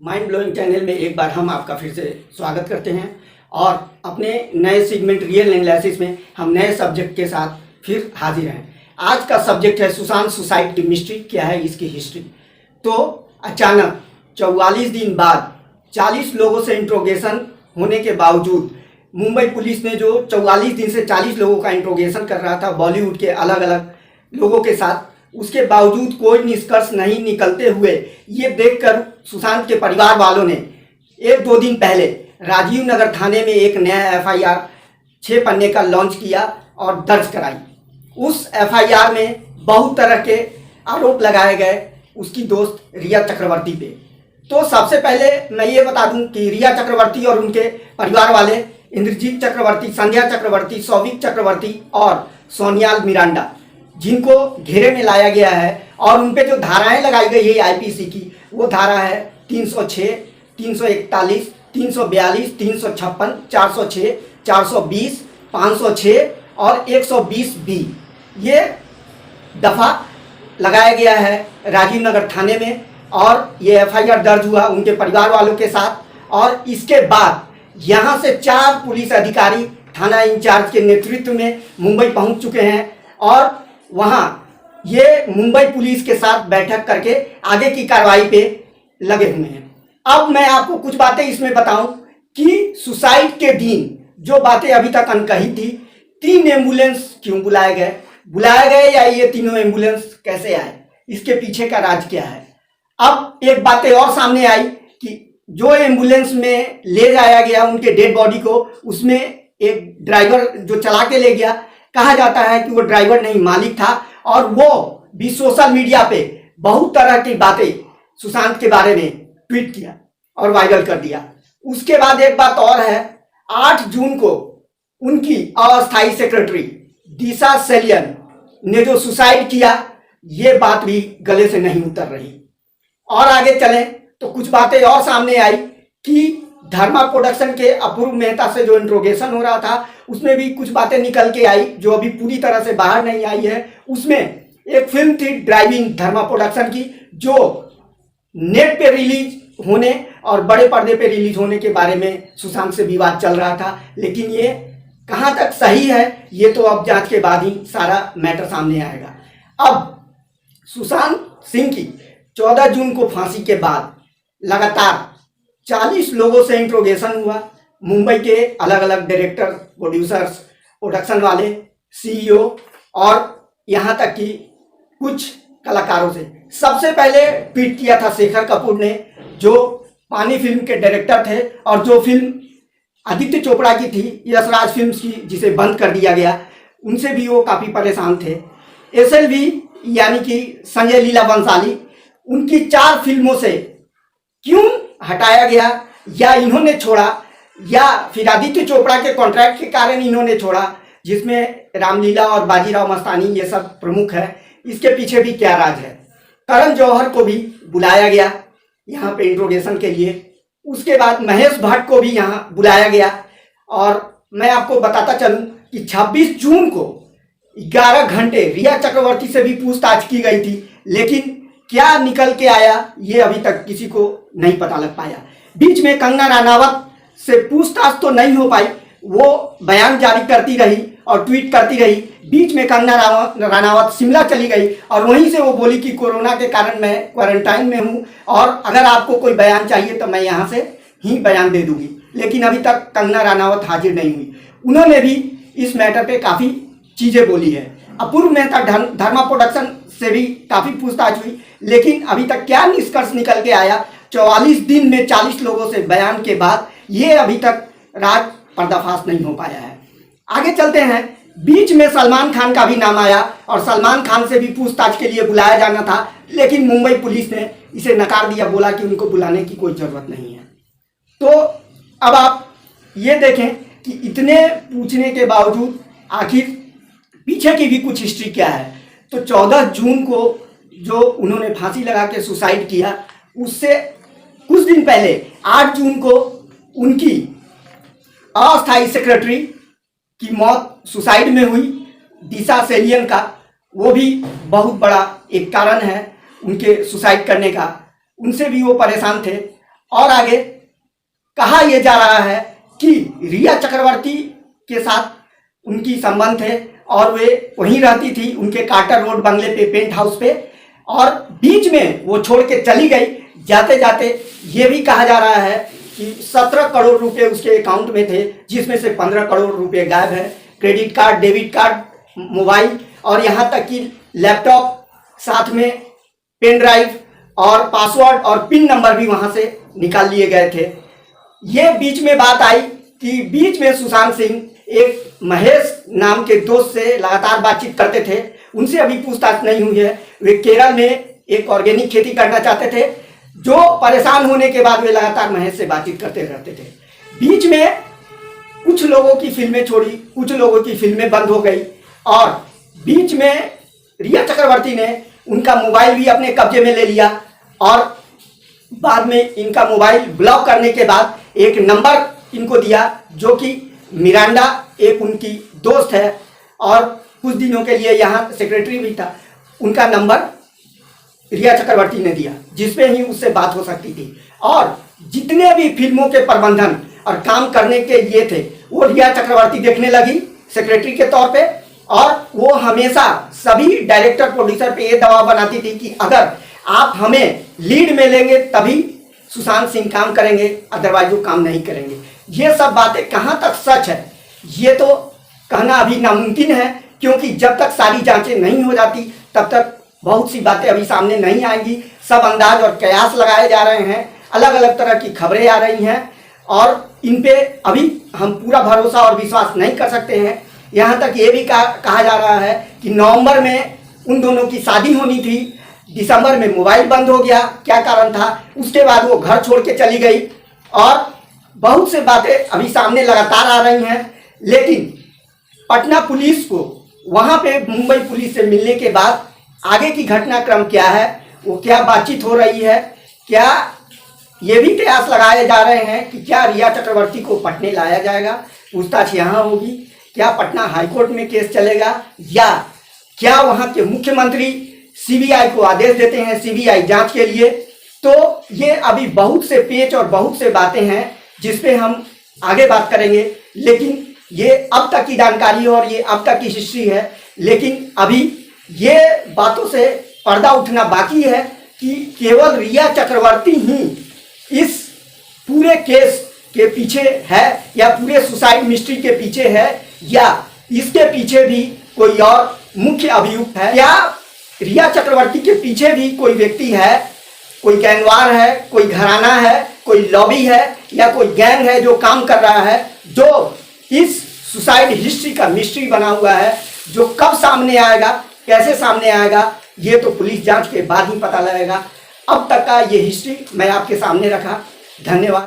Mind blowing channel में एक बार हम आपका फिर से स्वागत करते हैं और अपने नए सेगमेंट रियल एनालिसिस में हम नए सब्जेक्ट के साथ फिर हाजिर हैं। आज का सब्जेक्ट है सुशांत सुसाइड की मिस्ट्री, क्या है इसकी हिस्ट्री। तो अचानक 44 दिन बाद 40 लोगों से इंट्रोगेशन होने के बावजूद मुंबई पुलिस ने जो 44 दिन से 40 लोगों का इंट्रोगेशन कर रहा था बॉलीवुड के अलग अलग लोगों के साथ, उसके बावजूद कोई निष्कर्ष नहीं निकलते हुए ये देखकर सुशांत के परिवार वालों ने 1-2 दिन पहले राजीव नगर थाने में एक नया FIR 6 पन्ने का लॉन्च किया और दर्ज कराई। उस FIR में बहुत तरह के आरोप लगाए गए उसकी दोस्त रिया चक्रवर्ती पे। तो सबसे पहले मैं ये बता दूं कि रिया चक्रवर्ती और उनके परिवार वाले इंद्रजीत चक्रवर्ती, संध्या चक्रवर्ती, सौविक चक्रवर्ती और सोनियाल मिरांडा, जिनको घेरे में लाया गया है और उन पे जो धाराएं लगाई गई है IPC की, वो धारा है 306, 341, 342, 356, 406, 420, 506 और 120B। ये दफ़ा लगाया गया है राजीव नगर थाने में और ये FIR दर्ज हुआ उनके परिवार वालों के साथ। और इसके बाद यहाँ से 4 पुलिस अधिकारी थाना इंचार्ज के नेतृत्व में मुंबई पहुँच चुके हैं और वहाँ ये मुंबई पुलिस के साथ बैठक करके आगे की कार्रवाई पे लगे हुए हैं। अब मैं आपको कुछ बातें इसमें बताऊं कि सुसाइड के दिन जो बातें अभी तक अनकही थी, 3 एम्बुलेंस क्यों बुलाए गए या ये तीनों एम्बुलेंस कैसे आए, इसके पीछे का राज क्या है। अब एक बातें और सामने आई कि जो एम्बुलेंस में ले जाया गया उनके डेड बॉडी को, उसमें एक ड्राइवर जो चला के ले गया, कहा जाता है कि वो ड्राइवर नहीं मालिक था और वो भी सोशल मीडिया पे बहुत तरह की बातें सुशांत के बारे में ट्वीट किया और वायरल कर दिया। उसके बाद एक बात और है, 8 जून को उनकी अस्थायी सेक्रेटरी दिशा सेलियन ने जो सुसाइड किया, ये बात भी गले से नहीं उतर रही। और आगे चलें तो कुछ बातें और सामने आई कि धर्मा प्रोडक्शन के अपूर्व मेहता से जो इंट्रोगेशन हो रहा था उसमें भी कुछ बातें निकल के आई जो अभी पूरी तरह से बाहर नहीं आई है। उसमें एक फिल्म थी ड्राइविंग धर्मा प्रोडक्शन की, जो नेट पे रिलीज होने और बड़े पर्दे पे रिलीज होने के बारे में सुशांत से विवाद चल रहा था, लेकिन ये कहाँ तक सही है ये तो अब जांच के बाद ही सारा मैटर सामने आएगा। अब सुशांत सिंह की 14 जून को फांसी के बाद लगातार 40 लोगों से इंट्रोगेशन हुआ, मुंबई के अलग अलग डायरेक्टर, प्रोड्यूसर्स, प्रोडक्शन वाले, CEO और यहाँ तक कि कुछ कलाकारों से। सबसे पहले ट्वीट किया था शेखर कपूर ने, जो पानी फिल्म के डायरेक्टर थे और जो फिल्म आदित्य चोपड़ा की थी, यशराज फिल्म्स की, जिसे बंद कर दिया गया, उनसे भी वो काफ़ी परेशान थे। SLV यानी कि संजय लीला बंसाली, उनकी 4 फिल्मों से क्यों हटाया गया या इन्होंने छोड़ा, या फिर आदित्य चोपड़ा के कॉन्ट्रैक्ट के कारण इन्होंने छोड़ा, जिसमें रामलीला और बाजीराव मस्तानी ये सब प्रमुख है, इसके पीछे भी क्या राज है। करण जौहर को भी बुलाया गया यहाँ पे इंट्रोगेशन के लिए। उसके बाद महेश भट्ट को भी यहाँ बुलाया गया और मैं आपको बताता चलूँ कि 26 जून को 11 घंटे रिया चक्रवर्ती से भी पूछताछ की गई थी, लेकिन क्या निकल के आया ये अभी तक किसी को नहीं पता लग पाया। बीच में कंगना रनावत से पूछताछ तो नहीं हो पाई, वो बयान जारी करती रही और ट्वीट करती रही। बीच में कंगना रनावत शिमला चली गई और वहीं से वो बोली कि कोरोना के कारण मैं क्वारंटाइन में हूँ और अगर आपको कोई बयान चाहिए तो मैं यहाँ से ही बयान दे दूंगी, लेकिन अभी तक कंगना रनावत हाजिर नहीं हुई। उन्होंने भी इस मैटर पे काफ़ी चीज़ें बोली है। अपूर्व मेहता धर्मा प्रोडक्शन से भी काफ़ी पूछताछ हुई, लेकिन अभी तक क्या निष्कर्ष निकल के आया 44 दिन में 40 लोगों से बयान के बाद, ये अभी तक राज पर्दाफाश नहीं हो पाया है। आगे चलते हैं। बीच में सलमान खान का भी नाम आया और सलमान खान से भी पूछताछ के लिए बुलाया जाना था, लेकिन मुंबई पुलिस ने इसे नकार दिया, बोला कि उनको बुलाने की कोई ज़रूरत नहीं है। तो अब आप ये देखें कि इतने पूछने के बावजूद आखिर पीछे की भी कुछ हिस्ट्री क्या है। तो 14 जून को जो उन्होंने फांसी लगा के सुसाइड किया, उससे कुछ दिन पहले 8 जून को उनकी अस्थायी सेक्रेटरी की मौत सुसाइड में हुई, दिशा सेलियन का। वो भी बहुत बड़ा एक कारण है उनके सुसाइड करने का, उनसे भी वो परेशान थे। और आगे कहा यह जा रहा है कि रिया चक्रवर्ती के साथ उनकी संबंध है और वे वहीं रहती थी उनके कार्टर रोड बंगले पे, पेंट हाउस पे, और बीच में वो छोड़ के चली गई। जाते जाते ये भी कहा जा रहा है कि 17 करोड़ रुपए उसके अकाउंट में थे, जिसमें से 15 करोड़ रुपए गायब है। Credit card, debit card, mobile और यहाँ तक कि लैपटॉप, साथ में पेन ड्राइव और पासवर्ड और पिन नंबर भी वहाँ से निकाल लिए गए थे। ये बीच में बात आई कि बीच में सुशांत सिंह एक महेश नाम के दोस्त से लगातार बातचीत करते थे, उनसे अभी पूछताछ नहीं हुई है। वे केरल में एक ऑर्गेनिक खेती करना चाहते थे, जो परेशान होने के बाद वे लगातार महेश से बातचीत करते रहते थे। बीच में कुछ लोगों की फिल्में छोड़ी, कुछ लोगों की फिल्में बंद हो गई और बीच में रिया चक्रवर्ती ने उनका मोबाइल भी अपने कब्जे में ले लिया और बाद में इनका मोबाइल ब्लॉक करने के बाद एक नंबर इनको दिया, जो कि मिरांडा एक उनकी दोस्त है और कुछ दिनों के लिए यहाँ सेक्रेटरी भी था। उनका नंबर रिया चक्रवर्ती ने दिया, जिसपे ही उससे बात हो सकती थी। और जितने भी फिल्मों के प्रबंधन और काम करने के लिए थे वो रिया चक्रवर्ती देखने लगी सेक्रेटरी के तौर पे, और वो हमेशा सभी डायरेक्टर प्रोड्यूसर पे ये दबाव बनाती थी कि अगर आप हमें लीड में लेंगे तभी सुशांत सिंह काम करेंगे, अदरवाइज वो काम नहीं करेंगे। ये सब बातें कहाँ तक सच है ये तो कहना अभी नामुमकिन है, क्योंकि जब तक सारी जांचें नहीं हो जाती तब तक बहुत सी बातें अभी सामने नहीं आएंगी। सब अंदाज और कयास लगाए जा रहे हैं, अलग अलग तरह की खबरें आ रही हैं और इन पे अभी हम पूरा भरोसा और विश्वास नहीं कर सकते हैं। यहाँ तक ये भी कहा जा रहा है कि नवंबर में उन दोनों की शादी होनी थी, दिसंबर में मोबाइल बंद हो गया, क्या कारण था, उसके बाद वो घर छोड़ के चली गई और बहुत से बातें अभी सामने लगातार आ रही हैं। लेकिन पटना पुलिस को वहाँ पे मुंबई पुलिस से मिलने के बाद आगे की घटनाक्रम क्या है, वो क्या बातचीत हो रही है, क्या ये भी कयास लगाए जा रहे हैं कि क्या रिया चक्रवर्ती को पटने लाया जाएगा, पूछताछ यहाँ होगी, क्या पटना हाईकोर्ट में केस चलेगा, या क्या वहाँ के मुख्यमंत्री सीबीआई को आदेश देते हैं सीबीआई जांच के लिए। तो ये अभी बहुत से पेच और बहुत से बातें हैं जिसपे हम आगे बात करेंगे। लेकिन ये अब तक की जानकारी और ये अब तक की हिस्ट्री है, लेकिन अभी ये बातों से पर्दा उठना बाकी है कि केवल रिया चक्रवर्ती ही इस पूरे केस के पीछे है या पूरे सुसाइड मिस्ट्री के पीछे है, या इसके पीछे भी कोई और मुख्य अभियुक्त है, या रिया चक्रवर्ती के पीछे भी कोई व्यक्ति है, कोई गैंगवार है, कोई घराना है, कोई लॉबी है, या कोई गैंग है जो काम कर रहा है, जो इस सुसाइड हिस्ट्री का मिस्ट्री बना हुआ है, जो कब सामने आएगा, कैसे सामने आएगा, ये तो पुलिस जांच के बाद ही पता लगेगा। अब तक का ये हिस्ट्री मैं आपके सामने रखा। धन्यवाद।